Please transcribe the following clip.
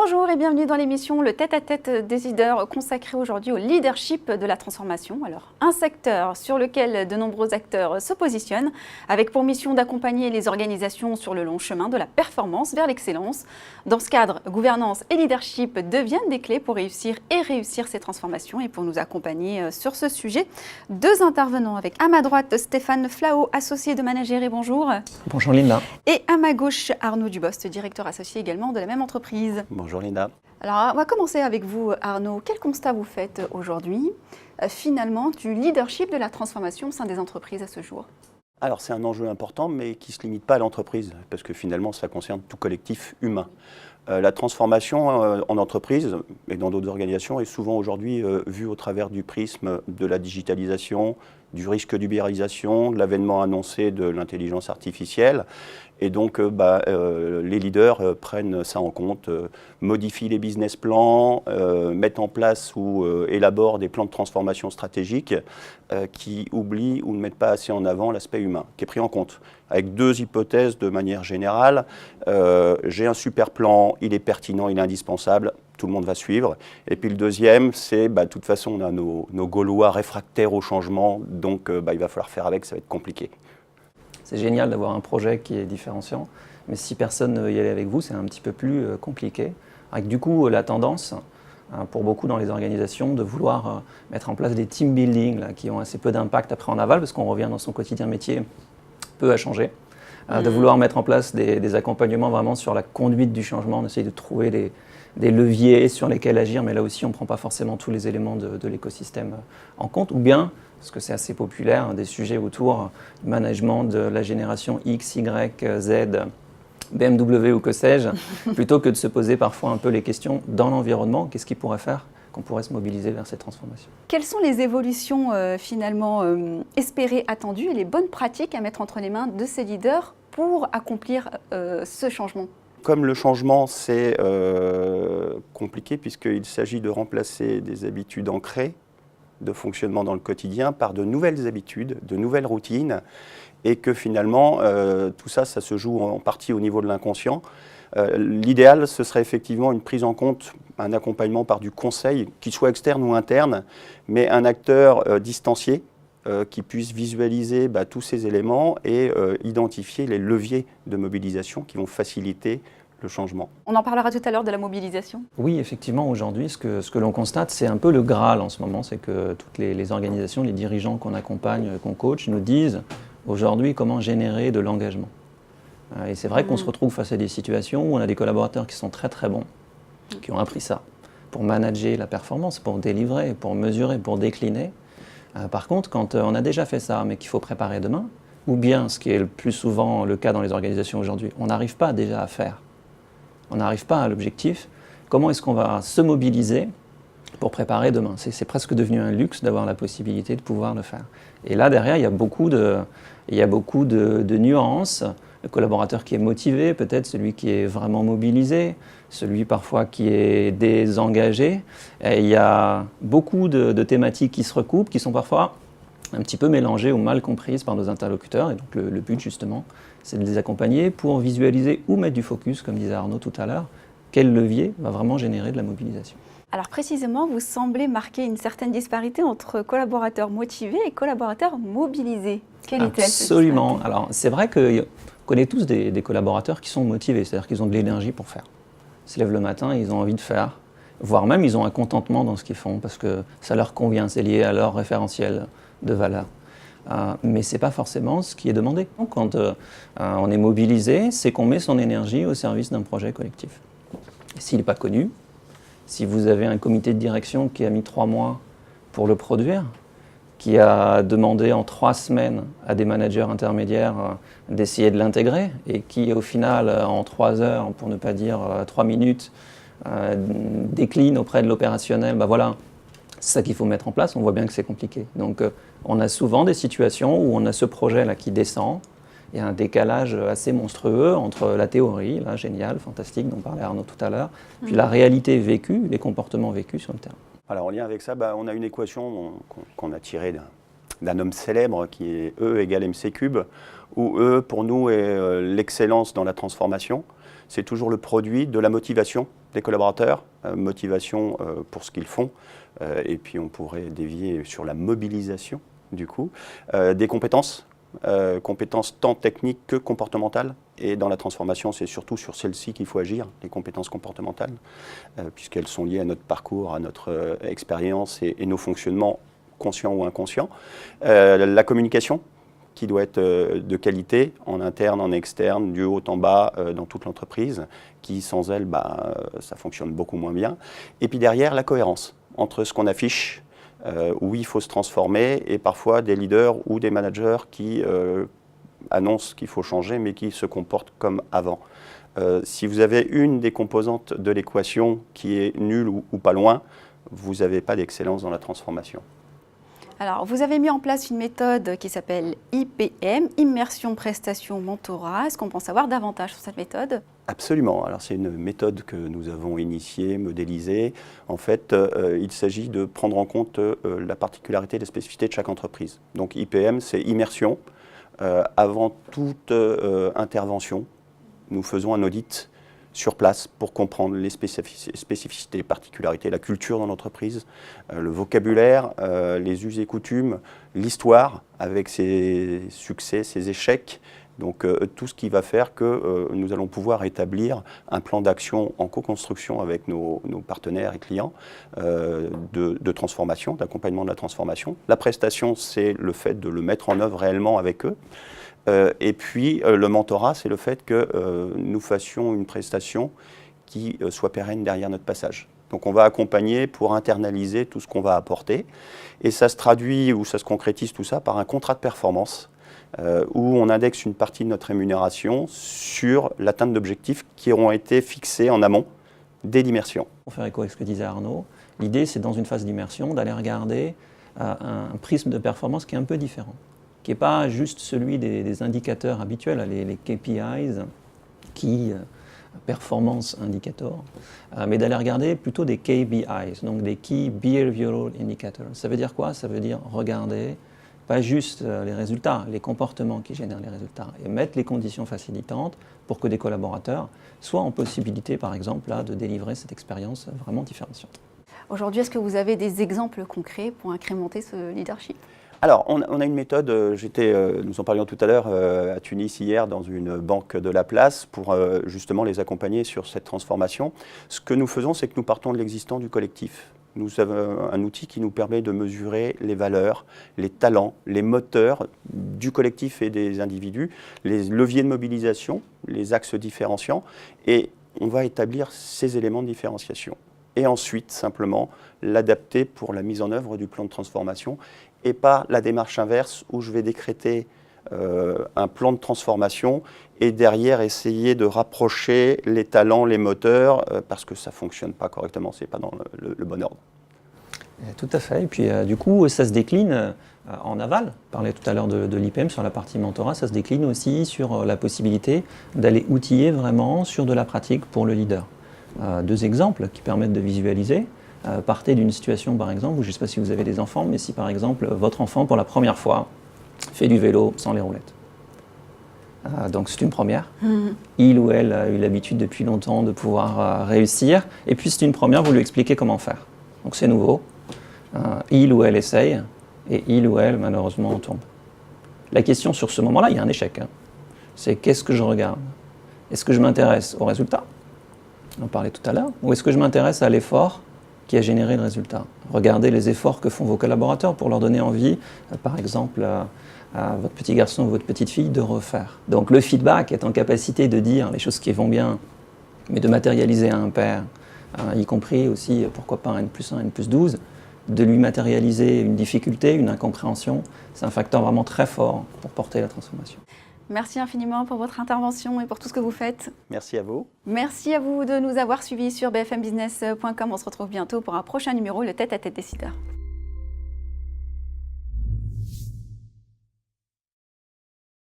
Bonjour et bienvenue dans l'émission Le tête-à-tête des leaders consacré aujourd'hui au leadership de la transformation. Alors, un secteur sur lequel de nombreux acteurs se positionnent avec pour mission d'accompagner les organisations sur le long chemin de la performance vers l'excellence. Dans ce cadre, gouvernance et leadership deviennent des clés pour réussir ces transformations. Et pour nous accompagner sur ce sujet, deux intervenants avec à ma droite Stéphane Flao, associé de Managéré, bonjour. Bonjour Linda. Et à ma gauche Arnaud Dubost, directeur associé également de la même entreprise. Bonjour Linda. Alors, on va commencer avec vous, Arnaud. Quel constat vous faites aujourd'hui, finalement, du leadership de la transformation au sein des entreprises à ce jour ? Alors, c'est un enjeu important, mais qui ne se limite pas à l'entreprise, parce que finalement, ça concerne tout collectif humain. La transformation en entreprise et dans d'autres organisations est souvent aujourd'hui vue au travers du prisme de la digitalisation, du risque d'ubérisation, de l'avènement annoncé de l'intelligence artificielle. Et donc, les leaders prennent ça en compte, modifient les business plans, mettent en place ou élaborent des plans de transformation stratégiques qui oublient ou ne mettent pas assez en avant l'aspect humain, qui est pris en compte. Avec deux hypothèses de manière générale. J'ai un super plan, il est pertinent, il est indispensable, tout le monde va suivre. Et puis le deuxième, c'est de toute façon, on a nos Gaulois réfractaires au changement, donc il va falloir faire avec, ça va être compliqué. C'est génial d'avoir un projet qui est différenciant, mais si personne ne veut y aller avec vous, c'est un petit peu plus compliqué. Avec du coup la tendance, pour beaucoup dans les organisations, de vouloir mettre en place des team building là, qui ont assez peu d'impact après en aval, parce qu'on revient dans son quotidien métier, peu à changer. De vouloir mettre en place des accompagnements vraiment sur la conduite du changement, on essaye de trouver des leviers sur lesquels agir, mais là aussi on ne prend pas forcément tous les éléments de l'écosystème en compte, ou bien, parce que c'est assez populaire, des sujets autour du management de la génération X, Y, Z, BMW ou que sais-je, plutôt que de se poser parfois un peu les questions dans l'environnement, qu'est-ce qui pourrait faire qu'on pourrait se mobiliser vers cette transformation. Quelles sont les évolutions finalement espérées, attendues et les bonnes pratiques à mettre entre les mains de ces leaders pour accomplir ce changement ? Comme le changement, c'est compliqué puisqu'il s'agit de remplacer des habitudes ancrées de fonctionnement dans le quotidien par de nouvelles habitudes, de nouvelles routines, et que finalement, tout ça, ça se joue en partie au niveau de l'inconscient. L'idéal, ce serait effectivement une prise en compte, un accompagnement par du conseil, qu'il soit externe ou interne, mais un acteur distancié qui puisse visualiser tous ces éléments et identifier les leviers de mobilisation qui vont faciliter le changement. On en parlera tout à l'heure de la mobilisation. Oui, effectivement, aujourd'hui, ce que l'on constate, c'est un peu le Graal en ce moment, c'est que toutes les organisations, les dirigeants qu'on accompagne, qu'on coach, nous disent aujourd'hui comment générer de l'engagement. Et c'est vrai qu'on se retrouve face à des situations où on a des collaborateurs qui sont très très bons, qui ont appris ça, pour manager la performance, pour délivrer, pour mesurer, pour décliner. Par contre, quand on a déjà fait ça, mais qu'il faut préparer demain, ou bien, ce qui est le plus souvent le cas dans les organisations aujourd'hui, on n'arrive pas déjà à faire, on n'arrive pas à l'objectif, comment est-ce qu'on va se mobiliser pour préparer demain ? C'est presque devenu un luxe d'avoir la possibilité de pouvoir le faire. Et là, derrière, il y a beaucoup de nuances. Le collaborateur qui est motivé, peut-être celui qui est vraiment mobilisé, celui parfois qui est désengagé. Et il y a beaucoup de thématiques qui se recoupent, qui sont parfois un petit peu mélangées ou mal comprises par nos interlocuteurs. Et donc le but justement, c'est de les accompagner pour visualiser ou mettre du focus, comme disait Arnaud tout à l'heure, quel levier va vraiment générer de la mobilisation. Alors précisément, vous semblez marquer une certaine disparité entre collaborateurs motivés et collaborateurs mobilisés. Quelle est-elle ? Absolument. Alors c'est vrai qu'on connaît tous des collaborateurs qui sont motivés, c'est-à-dire qu'ils ont de l'énergie pour faire. Ils se lèvent le matin, ils ont envie de faire, voire même ils ont un contentement dans ce qu'ils font parce que ça leur convient, c'est lié à leur référentiel de valeur. Mais ce n'est pas forcément ce qui est demandé. Quand on est mobilisé, c'est qu'on met son énergie au service d'un projet collectif. Et s'il n'est pas connu, si vous avez un comité de direction qui a mis 3 mois pour le produire, qui a demandé en 3 semaines à des managers intermédiaires d'essayer de l'intégrer, et qui au final, en 3 heures, pour ne pas dire 3 minutes, décline auprès de l'opérationnel, voilà, c'est ça qu'il faut mettre en place, on voit bien que c'est compliqué. Donc on a souvent des situations où on a ce projet-là qui descend, il y a un décalage assez monstrueux entre la théorie, là, génial, fantastique, dont parlait Arnaud tout à l'heure, puis la réalité vécue, les comportements vécus sur le terrain. Alors en lien avec ça, on a une équation qu'on a tirée d'un homme célèbre qui est E égale MC cube, où E pour nous est l'excellence dans la transformation. c'est toujours le produit de la motivation des collaborateurs, motivation pour ce qu'ils font, et puis on pourrait dévier sur la mobilisation du coup, des compétences, compétences tant techniques que comportementales. Et dans la transformation, c'est surtout sur celles-ci qu'il faut agir, les compétences comportementales, puisqu'elles sont liées à notre parcours, à notre expérience et nos fonctionnements conscients ou inconscients. La communication, qui doit être de qualité, en interne, en externe, du haut en bas, dans toute l'entreprise, qui sans elle, ça fonctionne beaucoup moins bien. Et puis derrière, la cohérence entre ce qu'on affiche, où il faut se transformer, et parfois des leaders ou des managers qui annoncent qu'il faut changer, mais qui se comportent comme avant. Si vous avez une des composantes de l'équation qui est nulle ou pas loin, vous n'avez pas d'excellence dans la transformation. Alors, vous avez mis en place une méthode qui s'appelle IPM, Immersion, Prestation, Mentorat. Est-ce qu'on peut en savoir davantage sur cette méthode ? Absolument. Alors, c'est une méthode que nous avons initiée, modélisée. En fait, il s'agit de prendre en compte la particularité et les spécificités de chaque entreprise. Donc, IPM, c'est immersion. Avant toute intervention, nous faisons un audit sur place pour comprendre les spécificités, particularités, la culture dans l'entreprise, le vocabulaire, les us et coutumes, l'histoire avec ses succès, ses échecs. Donc tout ce qui va faire que nous allons pouvoir établir un plan d'action en co-construction avec nos partenaires et clients de transformation, d'accompagnement de la transformation. La prestation, c'est le fait de le mettre en œuvre réellement avec eux. Et puis le mentorat, c'est le fait que nous fassions une prestation qui soit pérenne derrière notre passage. Donc on va accompagner pour internaliser tout ce qu'on va apporter. Et ça se traduit ou ça se concrétise tout ça par un contrat de performance où on indexe une partie de notre rémunération sur l'atteinte d'objectifs qui auront été fixés en amont dès l'immersion. Pour faire écho avec ce que disait Arnaud, l'idée c'est dans une phase d'immersion d'aller regarder un prisme de performance qui est un peu différent, qui n'est pas juste celui des indicateurs habituels, les KPIs, Performance Indicators, mais d'aller regarder plutôt des KBIs, donc des Key Behavioral Indicators. Ça veut dire quoi? Ça veut dire regarder pas juste les résultats, les comportements qui génèrent les résultats, et mettre les conditions facilitantes pour que des collaborateurs soient en possibilité, par exemple, là, de délivrer cette expérience vraiment différenciante. Aujourd'hui, est-ce que vous avez des exemples concrets pour incrémenter ce leadership ? Alors, on a une méthode, nous en parlions tout à l'heure à Tunis hier dans une banque de la place pour justement les accompagner sur cette transformation. Ce que nous faisons, c'est que nous partons de l'existant du collectif. Nous avons un outil qui nous permet de mesurer les valeurs, les talents, les moteurs du collectif et des individus, les leviers de mobilisation, les axes différenciants, et on va établir ces éléments de différenciation. Et ensuite, simplement, l'adapter pour la mise en œuvre du plan de transformation et pas la démarche inverse où je vais décréter un plan de transformation et derrière essayer de rapprocher les talents, les moteurs, parce que ça ne fonctionne pas correctement, ce n'est pas dans le bon ordre. Tout à fait. Et puis du coup, ça se décline en aval. On parlait tout à l'heure de l'IPM sur la partie mentorat, ça se décline aussi sur la possibilité d'aller outiller vraiment sur de la pratique pour le leader. Deux exemples qui permettent de visualiser. Partez d'une situation par exemple où je ne sais pas si vous avez des enfants, mais si par exemple votre enfant pour la première fois fait du vélo sans les roulettes. Donc c'est une première. Il ou elle a eu l'habitude depuis longtemps de pouvoir réussir, et puis c'est une première, vous lui expliquez comment faire. Donc c'est nouveau. Il ou elle essaye, et il ou elle malheureusement tombe. La question sur ce moment-là, il y a un échec. C'est qu'est-ce que je regarde? Est-ce que je m'intéresse au résultat? On en parlait tout à l'heure. Ou est-ce que je m'intéresse à l'effort qui a généré le résultat? Regardez les efforts que font vos collaborateurs pour leur donner envie, par exemple, à votre petit garçon ou votre petite fille de refaire. Donc le feedback est en capacité de dire les choses qui vont bien, mais de matérialiser à un père, y compris aussi, pourquoi pas un N+1, N+12, de lui matérialiser une difficulté, une incompréhension, c'est un facteur vraiment très fort pour porter la transformation. Merci infiniment pour votre intervention et pour tout ce que vous faites. Merci à vous. Merci à vous de nous avoir suivis sur bfmbusiness.com. On se retrouve bientôt pour un prochain numéro, le Tête à Tête décideur.